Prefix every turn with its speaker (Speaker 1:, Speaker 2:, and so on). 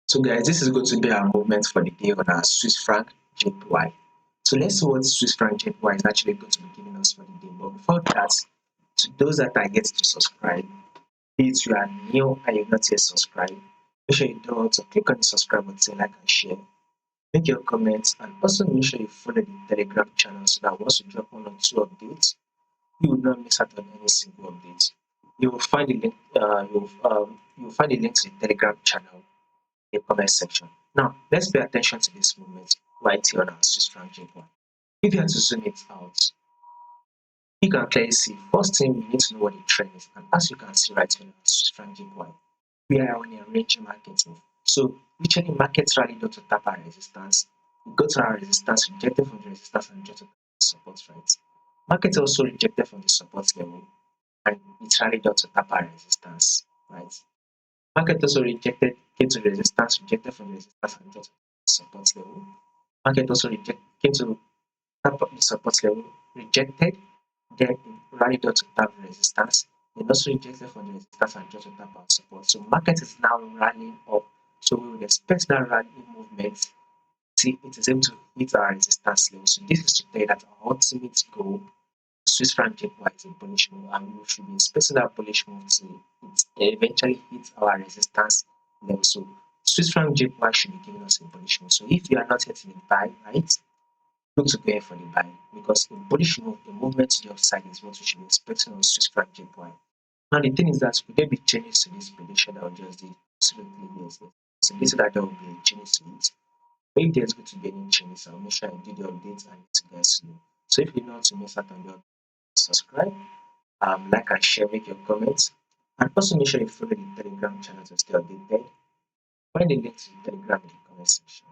Speaker 1: So guys, this is going to be our movement for the day on our Swiss franc JPY. So let's see what Swiss franc JPY is actually going to be giving us for the day. But before that, to those that are yet to subscribe, please you are new and you've not yet subscribed, make sure you do also click on the subscribe button, like and share, make your comments, and also make sure you follow the Telegram channel so that once we drop one or two updates, you will not miss out on any single update. You will find the link. You will find the link to the Telegram channel in the comment section. Now, let's pay attention to this movement right here on our Swiss franc JPY. If you have to zoom it out, you can clearly see. First thing, you need to know what the trend is, and as you can see right here on our Swiss franc JPY, we are on a range market move. So, literally, markets rallied up to tap our resistance. We go to our resistance, rejected from the resistance, and rejected from the support, right? Market also rejected from the support level, and it rallied up to tap our resistance, right? Market also rejected, came to resistance, rejected from the resistance and got to the support level. Market also came to tap the support level, rejected, then it rallied up to tap the resistance, then also rejected from the resistance and got to tap our support. So market is now rallying up. So we would expect that rally movement till it is able to hit our resistance level. So this is to tell you that our ultimate goal Swiss franc JPY is a bullish move, and we should be expecting that bullish move to eventually hit our resistance level. So Swiss franc JPY should be giving us a bullish move. So if you are not yet in the buy, right, look to go in for the buy, because a bullish move, a movement to the upside is what we should be expecting on Swiss franc JPY. Now the thing is that could there be changes to this prediction that we just did? Absolutely yes. So this is that there will be a change to it. But if there's going to be any changes, I'll make sure I do the updates and let you guys know. So if you don't want to miss out on the subscribe, like and share, make your comments, and also make sure you follow the Telegram channel to stay updated. Find the link to the Telegram in the comment section.